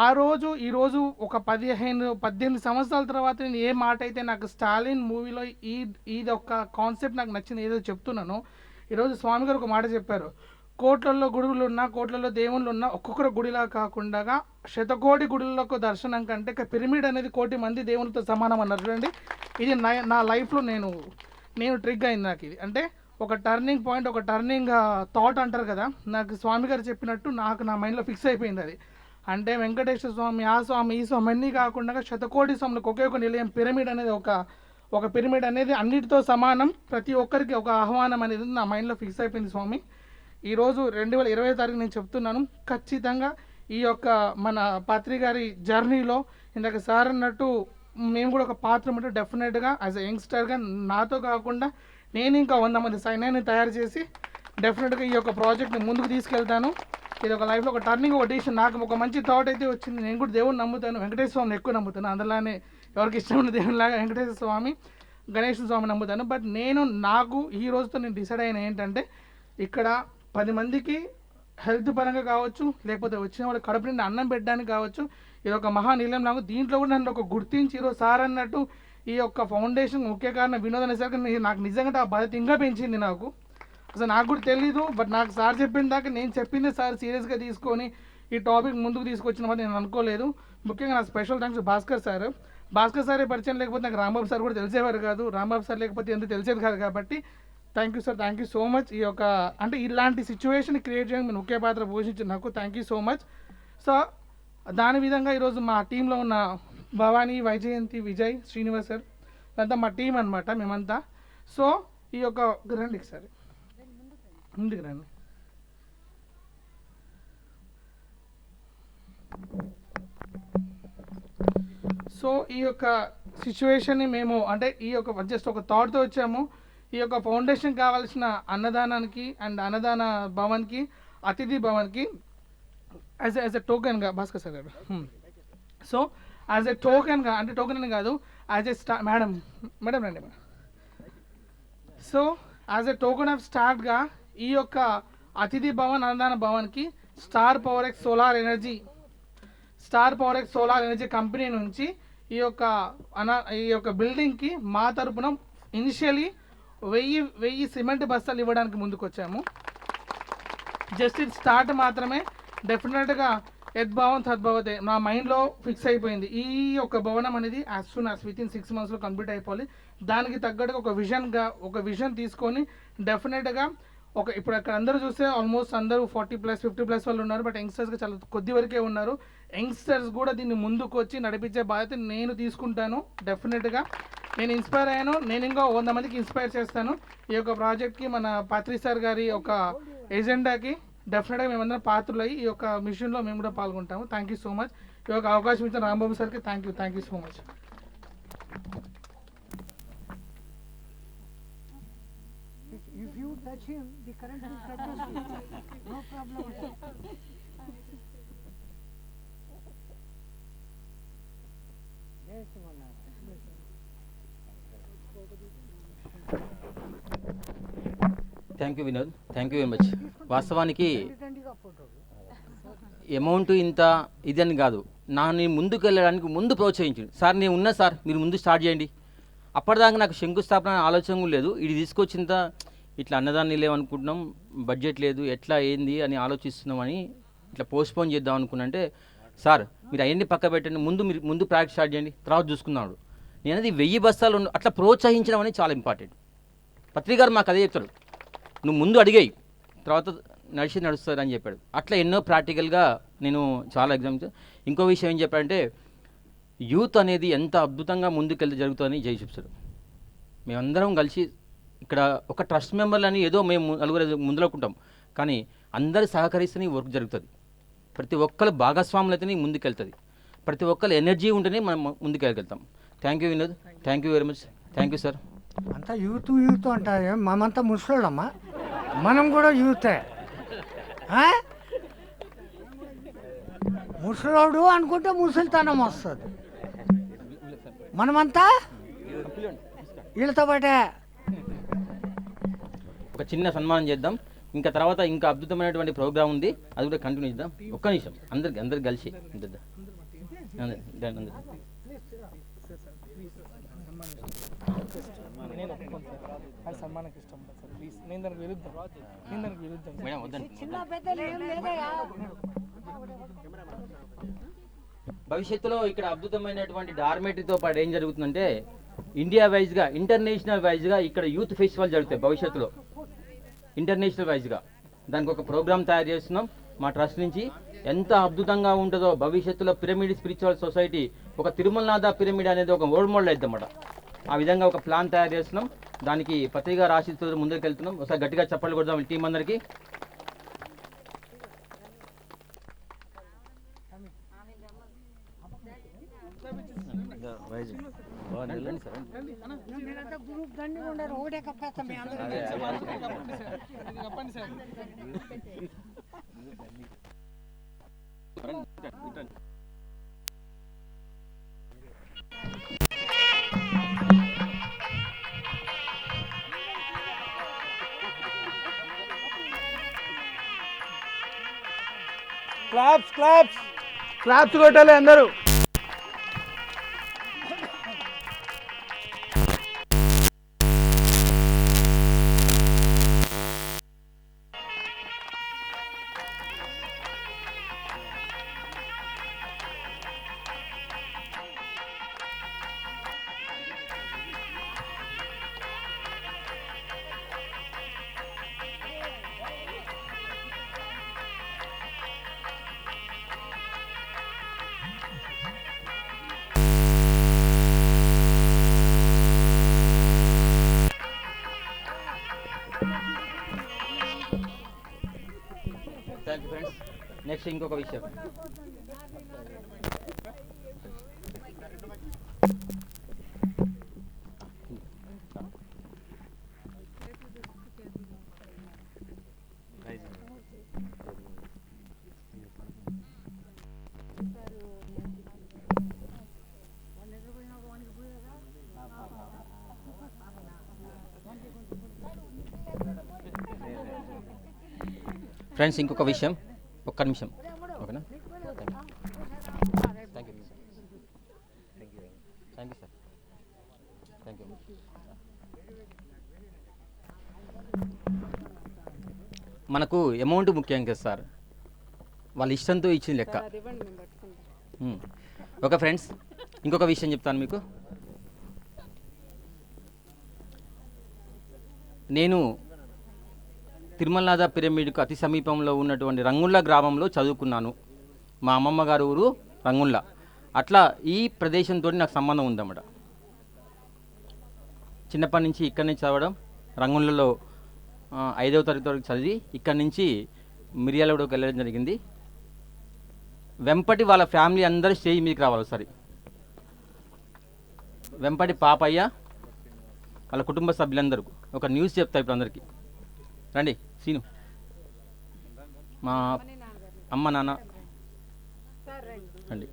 ఆ రోజు ఈరోజు ఒక 18 సంవత్సరాల తర్వాత నేను ఏ మాట అయితే నాకు స్టాలిన్ మూవీలో ఇది ఒక కాన్సెప్ట్ నాకు నచ్చింది ఏదో చెప్తున్నానో, ఈరోజు స్వామి గారు ఒక మాట చెప్పారు, కోట్లలో గుడులు ఉన్నా, కోట్లలో దేవుళ్ళు ఉన్నా, ఒక్కొక్కరు గుడిలా కాకుండా శతకోటి గుడులకు దర్శనం కంటే పిరమిడ్ అనేది 1,000,000 మంది దేవునితో సమానం అన్నారు చూడండి. ఇది నా లైఫ్లో నేను ట్రిగ్ అయింది నాకు ఇది. అంటే ఒక టర్నింగ్ పాయింట్, ఒక టర్నింగ్ థాట్ అంటారు కదా, నాకు స్వామి గారు చెప్పినట్టు నాకు నా మైండ్లో ఫిక్స్ అయిపోయింది అది. అంటే వెంకటేశ్వర స్వామి, ఆ స్వామి, ఈ స్వామి అన్నీ కాకుండా శతకోటి స్వాములకు ఒకే ఒక నిలయం పిరమిడ్ అనేది ఒక పిరమిడ్ అనేది అన్నిటితో సమానం, ప్రతి ఒక్కరికి ఒక ఆహ్వానం అనేది నా మైండ్లో ఫిక్స్ అయిపోయింది స్వామి. ఈరోజు 2020 తారీఖు నేను చెప్తున్నాను, ఖచ్చితంగా ఈ యొక్క మన పత్రి గారి జర్నీలో ఇందాక సార్ అన్నట్టు మేము కూడా ఒక పాత్ర ఉంటే డెఫినెట్గా యాజ్ ఎ యంగ్స్టర్గా నాతో కాకుండా నేను ఇంకా 100 మంది సైన్యాన్ని తయారు చేసి డెఫినెట్గా ఈ యొక్క ప్రాజెక్ట్ని ముందుకు తీసుకెళ్తాను. ఇది ఒక లైఫ్లో ఒక టర్నింగ్, ఒక డిసిషన్. నాకు ఒక మంచి థాట్ అయితే వచ్చింది. నేను కూడా దేవుడిని నమ్ముతాను, వెంకటేశ్వర స్వామిని ఎక్కువ నమ్ముతాను. అందులోనే ఎవరికి ఇష్టమైన దేవునిలాగా వెంకటేశ్వర స్వామి, గణేష్ స్వామి నమ్ముతాను. బట్ నాకు ఈ రోజుతో నేను డిసైడ్ అయిన ఏంటంటే ఇక్కడ 10 మందికి హెల్త్ పరంగా కావచ్చు, లేకపోతే వచ్చిన వాళ్ళు కడుపు నిండా అన్నం పెట్టడానికి కావచ్చు, ఇది ఒక మహానీలం. నాకు దీంట్లో కూడా నన్ను ఒక గుర్తించి ఈరోజు సార్ అన్నట్టు ఈ యొక్క ఫౌండేషన్ ముఖ్య కారణం వినోద్ అనేసరికి నాకు నిజంగా ఆ బాధ్యత ఇంకా పెంచింది. నాకు అసలు నాకు కూడా తెలీదు, బట్ నాకు సార్ చెప్పిన దాకా నేను చెప్పింది సార్ సీరియస్గా తీసుకొని ఈ టాపిక్ ముందుకు తీసుకొచ్చిన మాట నేను అనుకోలేదు. ముఖ్యంగా నా special thanks Bhaskar sir. Bhaskar సారే పరిచయం లేకపోతే నాకు రాంబాబు సార్ కూడా తెలిసేవారు కాదు, రాంబాబు సార్ లేకపోతే ఎందుకు తెలిసేది కాదు. కాబట్టి thank you sir, thank you so much. ఈ యొక్క అంటే ఇలాంటి సిచ్యువేషన్ క్రియేట్ చేయడానికి మీరు ముఖ్య పాత్ర పోషించిన నాకు thank you so much. So దాని విధంగా ఈరోజు మా టీంలో ఉన్న భవానీ, వైజయంతి, విజయ్, శ్రీనివాస్ సార్ అంతా మా టీం అనమాట మేమంతా. సో ఈ యొక్క రండి సార్ ముందుకు రండి. సో ఈ యొక్క సిచ్యువేషన్ని మేము అంటే ఈ యొక్క జస్ట్ ఒక థాట్తో వచ్చాము. ఈ యొక్క ఫౌండేషన్ కావాల్సిన అన్నదానానికి అండ్ అన్నదాన భవన్కి, అతిథి భవన్కి యాజ్ ఎ టోకెన్గా భాస్కర్ సార్ గారు. సో యాజ్ ఎ టోకెన్గా, అంటే టోకెన్ అని కాదు, యాజ్ ఎ మేడం రండి. So as a token of స్టార్ట్గా ఈ యొక్క అతిథి భవన్, అన్నదాన భవన్కి Star Power X Solar Energy company నుంచి ఈ యొక్క బిల్డింగ్కి మా తరపున ఇనిషియలీ 1000 సిమెంట్ బస్తాలు ఇవ్వడానికి ముందుకు వచ్చాము. జస్ట్ ఇది స్టార్ట్ మాత్రమే. డెఫినెట్గా యద్భావం తద్భవతే నా మైండ్లో ఫిక్స్ అయిపోయింది. ఈ యొక్క భవనం అనేది as soon as with in 6 monthsలో కంప్లీట్ అయిపోవాలి. దానికి తగ్గట్టుగా ఒక విజన్ తీసుకొని డెఫినెట్గా ఇప్పుడు అక్కడ అందరూ చూస్తే ఆల్మోస్ట్ అందరూ 40+ 50+ వాళ్ళు ఉన్నారు. బట్ యంగ్స్టర్స్గా చాలా కొద్ది వరకే ఉన్నారు. యంగ్స్టర్స్ కూడా దీన్ని ముందుకు వచ్చి నడిపించే బాధ్యత నేను తీసుకుంటాను. డెఫినెట్గా నేను ఇన్స్పైర్ అయ్యాను. నేను ఇంకా 100 మందికి ఇన్స్పైర్ చేస్తాను. ఈ యొక్క ప్రాజెక్ట్కి మన పత్రి సార్ గారి ఒక ఎజెండాకి డెఫినెట్గా మేమందరం పాత్రలయ్యి ఈ యొక్క మిషన్లో మేము కూడా పాల్గొంటాము. Thank you so much. ఈ యొక్క అవకాశం ఇచ్చిన రాంబాబు సార్కి thank you so much. If you touch him, the current will touch you. No problem at all. Yes, Manna. Thank you Vinod, thank you very much. వాస్తవానికి ఫోటో అమౌంట్ ఇంత ఇదని కాదు, నేను ముందుకు వెళ్ళడానికి ముందు ప్రోత్సహించండి. సార్ నేను ఉన్నా సార్, మీరు ముందు స్టార్ట్ చేయండి. అప్పటిదాకా నాకు శంకుస్థాపన ఆలోచన కూడా లేదు. ఇది తీసుకొచ్చింత ఇట్లా అన్నదాన్ని లేవనుకుంటున్నాం, బడ్జెట్ లేదు, ఎట్లా ఏంది అని ఆలోచిస్తున్నామని ఇట్లా పోస్ట్పోన్ చేద్దాం అనుకున్నంటే, సార్ మీరు అవన్నీ పక్క పెట్టండి, మీరు ముందు ప్రాక్టీస్ స్టార్ట్ చేయండి, తర్వాత చూసుకున్నాడు. నేను అది 1000 బస్తాలు అట్లా ప్రోత్సహించడం అనేది చాలా ఇంపార్టెంట్. పత్రికారు మాకు అదే చెప్తాడు, నువ్వు ముందు అడిగాయి తర్వాత నడుస్తుంది అని చెప్పాడు. అట్లా ఎన్నో ప్రాక్టికల్గా నేను చాలా ఎగ్జామ్స్. ఇంకో విషయం ఏం చెప్పాడంటే, యూత్ అనేది ఎంత అద్భుతంగా ముందుకెళ్తే జరుగుతుందని జై చెప్తాడు. మేమందరం కలిసి ఇక్కడ ఒక ట్రస్ట్ మెంబర్లు అని ఏదో మేము నలుగురు ముందులోకుంటాం, కానీ అందరు సహకరిస్తేనే వర్క్ జరుగుతుంది. ప్రతి ఒక్కరు భాగస్వాములు అయితేనే ముందుకెళ్తుంది. ప్రతి ఒక్కరు ఎనర్జీ ఉంటేనే మనం ముందుకెళ్తాం. Thank you Vinod, thank you very much. Thank you sir. అంతా యూత్ అంటారు. మనమంతా ముసలోళ్ళమ్మా, మనం కూడా యూతే. ముసలోడు అనుకుంటే ముసలితనం వస్తుంది. మనమంతా వీళ్ళతో పాటే ఒక చిన్న సన్మానం చేద్దాం. ఇంకా తర్వాత ఇంకా అద్భుతమైనటువంటి ప్రోగ్రామ్ ఉంది, అది కూడా కంటిన్యూ చేద్దాం. ఒక్క నిమిషం అందరికి కలిసి సన్మానకి ఇష్టం సార్, ప్లీజ్. నేను దానికి విరుద్ధం. మేడం వద్దండి. భవిష్యత్తులో ఇక్కడ అద్భుతమైనటువంటి డార్మేటరీతో పాటు ఏం జరుగుతుందంటే, ఇండియా వైజ్గా ఇంటర్నేషనల్ వైజ్గా ఇక్కడ యూత్ ఫెస్టివల్ జరుగుతాయి భవిష్యత్తులో, ఇంటర్నేషనల్ వైజ్గా. దానికి ఒక ప్రోగ్రామ్ తయారు చేస్తున్నాం మా ట్రస్ట్ నుంచి. ఎంత అద్భుతంగా ఉంటుందో భవిష్యత్తులో పిరమిడ్ స్పిరిచువల్ సొసైటీ, ఒక తిరుమలనాథ పిరమిడ్ అనేది ఒక రోల్ మోడల్ అవుతుందన్నమాట. ఆ విధంగా ఒక ప్లాన్ తయారు చేస్తున్నాం. దానికి పత్రిక రాసిస్తూ ముందుకు వెళ్తున్నాం. ఒకసారి గట్టిగా చప్పట్లు కొడదాం టీం అందరికీ. రండి సార్ మీరంతా గ్రూప్ దండిగా ఉండరు ఒకటే కప్పేస్తాం మీ అందరూ. చెప్పండి సార్. క్లాప్స్ క్లాప్స్ క్లాప్స్ కొట్టాలి అందరూ. Thank you friends. నెక్స్ట్ ఇంకొక విషయం, ఫ్రెండ్స్ ఇంకొక విషయం, ఒక్క నిమిషం ఓకేనా. Thank you thank you sir, thank you. మనకు అమౌంట్ ముఖ్యం కదా సార్, వాళ్ళ ఇష్టంతో ఇచ్చిన లెక్క. అది ఇవ్వండి, మేము పట్టుకుంటాం. ఓకే ఫ్రెండ్స్, ఇంకొక విషయం చెప్తాను మీకు. నేను తిరుమలనాథ పిరమిడ్కు అతి సమీపంలో ఉన్నటువంటి రంగుళ్ళ గ్రామంలో చదువుకున్నాను. మా అమ్మమ్మ గారి ఊరు రంగుళ్ళ. అట్లా ఈ ప్రదేశంతో నాకు సంబంధం ఉందన్నమాట. చిన్నప్పటి నుంచి ఇక్కడి నుంచి చదవడం, రంగుళ్ళలో 5వ తరగతి వరకు చదివి ఇక్కడి నుంచి మిర్యాలగూడకు వెళ్ళడం జరిగింది. వెంపటి వాళ్ళ ఫ్యామిలీ అందరూ స్టేజ్ మీదకి రావాలి ఒకసారి. వెంపటి పాపయ్య వాళ్ళ కుటుంబ సభ్యులందరూ ఒక న్యూస్ చెప్తా ఇప్పుడు అందరికీ. రండి సీను, మా అమ్మ నాన్న రండి.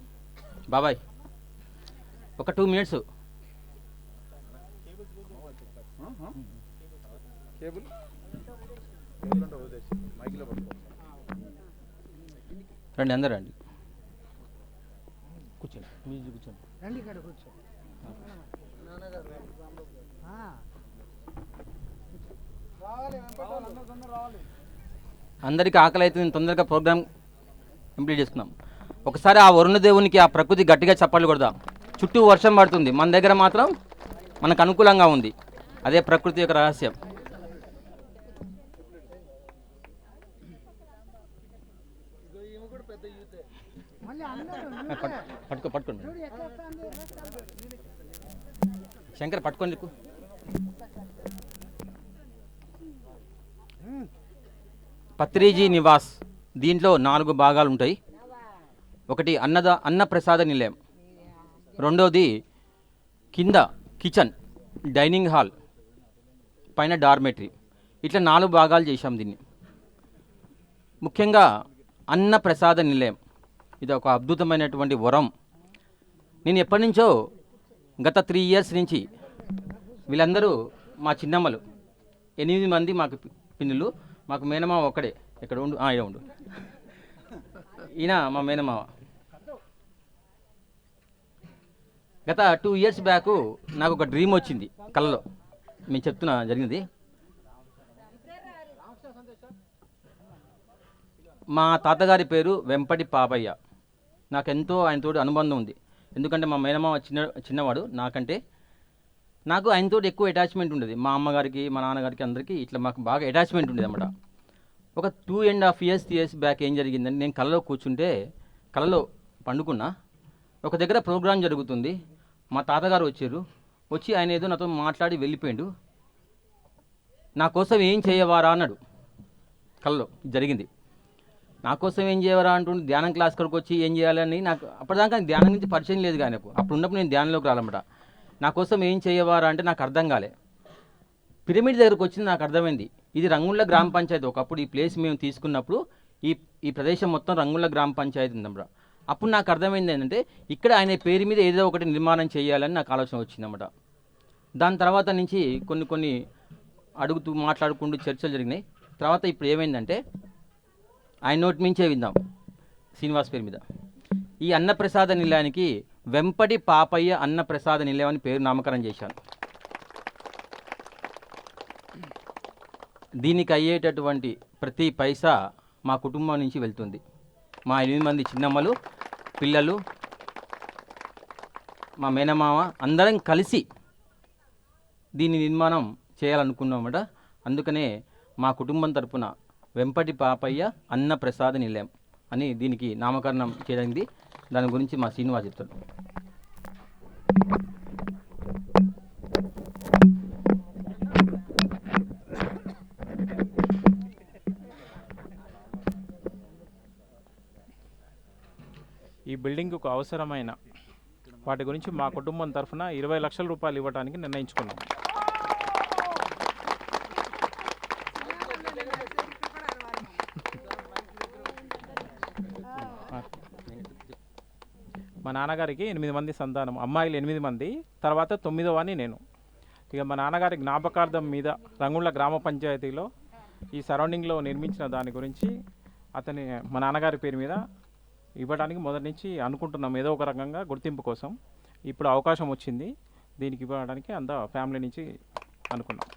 బాబాయ్ ఒక 2 minutes. రండి అందరు రండి, కూర్చోండి, మ్యూజిక్ కూర్చోండి. రండి ఇక్కడ కూర్చో. అందరికీ ఆకలి అయితే తొందరగా ప్రోగ్రామ్ కంప్లీట్ చేసుకున్నాం. ఒకసారి ఆ వరుణ దేవునికి, ఆ ప్రకృతి గట్టిగా చప్పట్లు కొడదాం. చుట్టూ వర్షం పడుతుంది, మన దగ్గర మాత్రం మనకు అనుకూలంగా ఉంది. అదే ప్రకృతి యొక్క రహస్యం. పట్టుకోండి శంకర్, పట్టుకోండి. పత్రిజీ నివాస్, దీంట్లో 4 భాగాలు ఉంటాయి. ఒకటి అన్నప్రసాద నిలయం, రెండోది కింద కిచెన్, డైనింగ్ హాల్, పైన డార్మెటరీ. ఇట్లా 4 భాగాలు చేశాం దీన్ని. ముఖ్యంగా అన్నప్రసాద నిలయం ఇది ఒక అద్భుతమైనటువంటి వరం. నేను ఎప్పటి నుంచో గత 3 years నుంచి వీళ్ళందరూ మా చిన్నమ్మలు, 8 మంది మాకు పిన్నులు. మాకు మేనమావ ఒక్కడే, ఇక్కడ ఉండు, ఈడ ఉండు. ఈయన మా మేనమావ. గత 2 years బ్యాక్ నాకు ఒక డ్రీమ్ వచ్చింది కలలో. నేను చెప్తున్నా జరిగింది. మా తాతగారి పేరు వెంపటి పాపయ్య. నాకెంతో ఆయనతో అనుబంధం ఉంది. ఎందుకంటే మా మేనమావ చిన్నవాడు నాకంటే. నాకు ఆయనతో ఎక్కువ అటాచ్మెంట్ ఉండేది. మా అమ్మగారికి, మా నాన్నగారికి, అందరికీ ఇట్లా మాకు బాగా అటాచ్మెంట్ ఉండేది అన్నమాట. ఒక 2.5 years బ్యాక్ ఏం జరిగిందంటే, నేను కలలో కూర్చుంటే, కలలో పండుకున్నా, ఒక దగ్గర ప్రోగ్రాం జరుగుతుంది. మా తాతగారు వచ్చారు. వచ్చి ఆయన ఏదో నాతో మాట్లాడి వెళ్ళిపోయాడు. నా కోసం ఏం చేయవారా అన్నాడు. కలలో జరిగింది. నా కోసం ఏం చేయవరా అంటుండే, ధ్యానం క్లాస్ కడికి వచ్చి ఏం చేయాలని నాకు అప్పటిదాకా ధ్యానం గురించి పరిచయం లేదు కానీ నాకు అప్పుడు ఉన్నప్పుడు నేను ధ్యానంలోకి రాలన్నమాట. నా కోసం ఏం చేయవారా అంటే నాకు అర్థం కాలే. పిరమిడ్ దగ్గరకు వచ్చింది నాకు అర్థమైంది. ఇది రంగుళ్ళ గ్రామ పంచాయతీ. ఒకప్పుడు ఈ ప్లేస్ మేము తీసుకున్నప్పుడు ఈ ప్రదేశం మొత్తం రంగుళ్ళ గ్రామ పంచాయతీ ఉందన్నమాట. అప్పుడు నాకు అర్థమైంది ఏంటంటే ఇక్కడ ఆయన పేరు మీద ఏదో ఒకటి నిర్మాణం చేయాలని నాకు ఆలోచన వచ్చిందన్నమాట. దాని తర్వాత నుంచి కొన్ని అడుగుతూ మాట్లాడుకుంటూ చర్చలు జరిగినాయి. తర్వాత ఇప్పుడు ఏమైందంటే ఆయన నోటి నుంచే విందాం. శ్రీనివాస్ పేరు మీద ఈ అన్నప్రసాద నిలయానికి వెంపటి పాపయ్య అన్నప్రసాద నిలయం అని పేరు నామకరణం చేశాను. దీనికి అయ్యేటటువంటి ప్రతి పైసా మా కుటుంబం నుంచి వెళ్తుంది. మా 8 మంది చిన్నమ్మలు, పిల్లలు, మా మేనమామ అందరం కలిసి దీని నిర్మాణం చేయాలనుకున్నామట. అందుకనే మా కుటుంబం తరపున వెంపటి పాపయ్య అన్నప్రసాద నిలయం అని దీనికి నామకరణం చేయడానికి. దాని గురించి మా శ్రీనివాస్ చెప్తాడు. ఈ బిల్డింగ్కు అవసరమైన వాటి గురించి మా కుటుంబం తరఫున 20 లక్షల రూపాయలు ఇవ్వడానికి నిర్ణయించుకున్నాం. మా నాన్నగారికి 8 మంది సంతానం, అమ్మాయిలు 8 మంది, తర్వాత 9వ వాడిని నేను. ఇక మా నాన్నగారి జ్ఞాపకార్థం మీద రంగుళ్ళ గ్రామ పంచాయతీలో ఈ సరౌండింగ్లో నిర్మించిన దాని గురించి మా నాన్నగారి పేరు మీద ఇవ్వడానికి మొదటి నుంచి అనుకుంటున్నాం, ఏదో ఒక రకంగా గుర్తింపు కోసం. ఇప్పుడు అవకాశం వచ్చింది, దీనికి ఇవ్వడానికి అంతా ఫ్యామిలీ నుంచి అనుకున్నాం.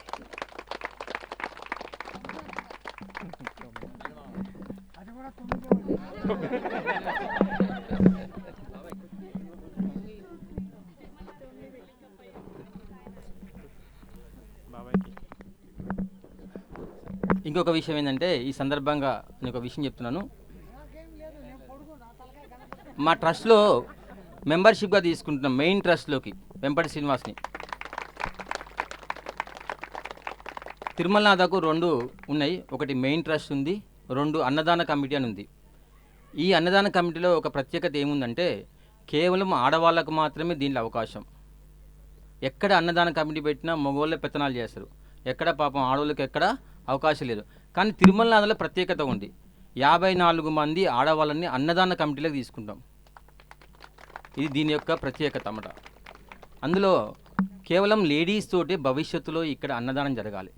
ఇంకొక విషయం ఏంటంటే ఈ సందర్భంగా నేను ఒక విషయం చెప్తున్నాను. మా ట్రస్ట్లో మెంబర్షిప్గా తీసుకుంటున్నాం మెయిన్ ట్రస్ట్లోకి వెంపటి శ్రీనివాస్ని. తిరుమలనాథకు 2 ఉన్నాయి. ఒకటి మెయిన్ ట్రస్ట్ ఉంది, 2 అన్నదాన కమిటీ అని ఉంది. ఈ అన్నదాన కమిటీలో ఒక ప్రత్యేకత ఏముందంటే కేవలం ఆడవాళ్ళకు మాత్రమే దీనిలో అవకాశం. ఎక్కడ అన్నదాన కమిటీ పెట్టినా మగవాళ్ళే పెత్తనాలు చేస్తారు. ఎక్కడ పాపం ఆడవాళ్ళకి ఎక్కడ అవకాశం లేదు. కానీ తిరుమలనాథలో ప్రత్యేకత ఉంది. 54 మంది ఆడవాళ్ళని అన్నదాన కమిటీలోకి తీసుకుంటాం. ఇది దీని యొక్క ప్రత్యేకత అన్నమాట. అందులో కేవలం లేడీస్ తోటి భవిష్యత్తులో ఇక్కడ అన్నదానం జరగాలి.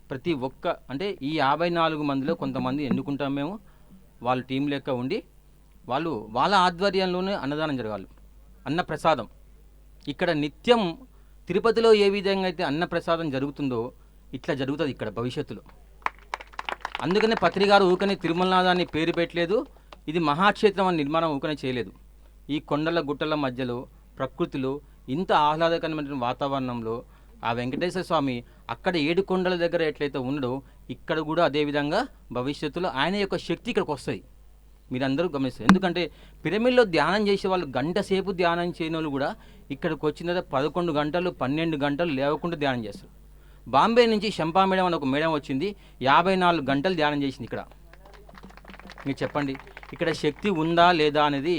ప్రతి ఒక్క అంటే ఈ 54 మందిలో కొంతమంది ఎన్నుకుంటాం మేము, వాళ్ళ టీం లెక్క ఉండి వాళ్ళ ఆధ్వర్యంలోనే అన్నదానం జరగాలి. అన్నప్రసాదం ఇక్కడ నిత్యం తిరుపతిలో ఏ విధంగా అయితే అన్నప్రసాదం జరుగుతుందో ఇట్లా జరుగుతుంది ఇక్కడ భవిష్యత్తులో. అందుకనే పత్రిగారు ఊకనే తిరుమలనాథాన్ని పేరు పెట్టలేదు. ఇది మహాక్షేత్రం అని నిర్మాణం ఊకనే చేయలేదు. ఈ కొండల గుట్టల మధ్యలో ప్రకృతిలో ఇంత ఆహ్లాదకరమైన వాతావరణంలో ఆ వెంకటేశ్వర స్వామి అక్కడ 7 కొండల దగ్గర ఎట్లయితే ఉండడో ఇక్కడ కూడా అదేవిధంగా భవిష్యత్తులో ఆయన యొక్క శక్తి ఇక్కడికి వస్తుంది. మీరందరూ గమనిస్తారు. ఎందుకంటే పిరమిడ్లో ధ్యానం చేసే వాళ్ళు గంట సేపు ధ్యానం చేయని వాళ్ళు కూడా ఇక్కడికి వచ్చిన తర్వాత 11 గంటలు 12 గంటలు లేవకుండా ధ్యానం చేస్తారు. బాంబే నుంచి శంపా మేడం అని ఒక మేడం వచ్చింది, 54 గంటలు ధ్యానం చేసింది ఇక్కడ. మీరు చెప్పండి ఇక్కడ శక్తి ఉందా లేదా అనేది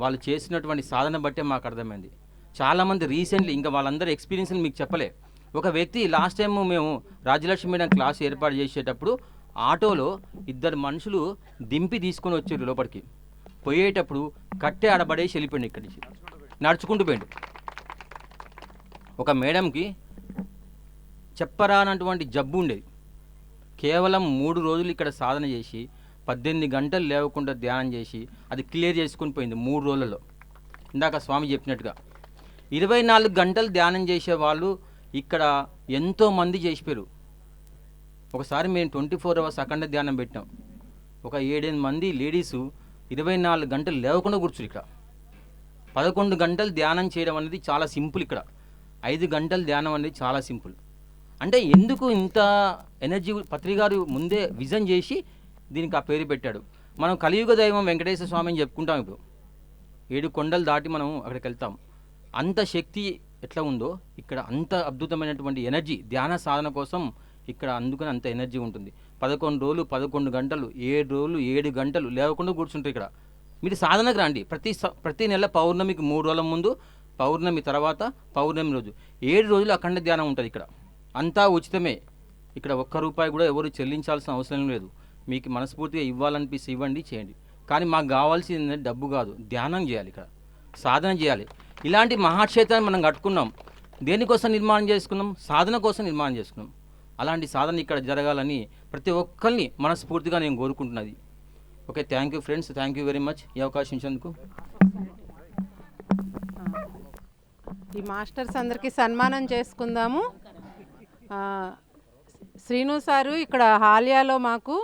వాళ్ళు చేసినటువంటి సాధన బట్టే మాకు అర్థమైంది. చాలామంది రీసెంట్లీ ఇంకా వాళ్ళందరూ ఎక్స్పీరియన్స్ని మీకు చెప్పలే. ఒక వ్యక్తి లాస్ట్ టైం మేము రాజ్యలక్ష్మి మేడం క్లాస్ ఏర్పాటు చేసేటప్పుడు ఆటోలో 2 మనుషులు దింపి తీసుకొని వచ్చారు లోపలికి. పోయేటప్పుడు కట్టే ఆడబడేసి వెళ్ళిపోయింది. ఇక్కడి నుంచి నడుచుకుంటూ పోయిండు. ఒక మేడంకి చెప్పరానటువంటి జబ్బు ఉండేది. కేవలం 3 రోజులు ఇక్కడ సాధన చేసి 18 గంటలు లేవకుండా ధ్యానం చేసి అది క్లియర్ చేసుకుని పోయింది 3 రోజులలో. ఇందాక స్వామి చెప్పినట్టుగా 24 గంటలు ధ్యానం చేసే వాళ్ళు ఇక్కడ ఎంతోమంది చేసిపోయారు. ఒకసారి మేము 24 అవర్స్ అఖండ ధ్యానం పెట్టాం. ఒక 7-8 మంది లేడీసు 24 గంటలు లేవకుండా కూర్చురు. ఇక్కడ 11 గంటలు ధ్యానం చేయడం అనేది చాలా సింపుల్. ఇక్కడ 5 గంటలు ధ్యానం అనేది చాలా సింపుల్. అంటే ఎందుకు ఇంత ఎనర్జీ పత్రిగారు ముందే విజన్ చేసి దీనికి ఆ పేరు పెట్టాడు. మనం కలియుగ దైవం వెంకటేశ్వర స్వామి అని చెప్పుకుంటాం. ఇప్పుడు 7 కొండలు దాటి మనం అక్కడికి వెళ్తాం. అంత శక్తి ఎట్లా ఉందో ఇక్కడ అంత అద్భుతమైనటువంటి ఎనర్జీ ధ్యాన సాధన కోసం ఇక్కడ అందుకని అంత ఎనర్జీ ఉంటుంది. 11 రోజులు 11 గంటలు, 7 రోజులు 7 గంటలు లేవకుండా కూర్చుంటారు ఇక్కడ. మీరు సాధనకు రండి. ప్రతి నెల పౌర్ణమికి 3 రోజుల ముందు, పౌర్ణమి తర్వాత, పౌర్ణమి రోజు 7 రోజులు అఖండ ధ్యానం ఉంటుంది ఇక్కడ. అంతా ఉచితమే. ఇక్కడ ఒక్క రూపాయి కూడా ఎవరు చెల్లించాల్సిన అవసరం లేదు. మీకు మనస్ఫూర్తిగా ఇవ్వాలనిపిస్తే ఇవ్వండి, చేయండి. కానీ మాకు కావాల్సింది డబ్బు కాదు, ధ్యానం చేయాలి, ఇక్కడ సాధన చేయాలి. ఇలాంటి మహాక్షేత్రాన్ని మనం కట్టుకున్నాం. దేనికోసం నిర్మాణం చేసుకున్నాం? సాధన కోసం నిర్మాణం చేసుకున్నాం. అలాంటి సాధన ఇక్కడ జరగాలని ప్రతి ఒక్కరిని మనస్ఫూర్తిగా నేను కోరుకుంటున్నది. Okay, thank you friends, thank you very much ఈ అవకాశం ఇచ్చినందుకు. ఈ మాస్టర్స్ అందరికీ సన్మానం చేసుకుందాము. శ్రీను సారు ఇక్కడ హాలియాలో మాకు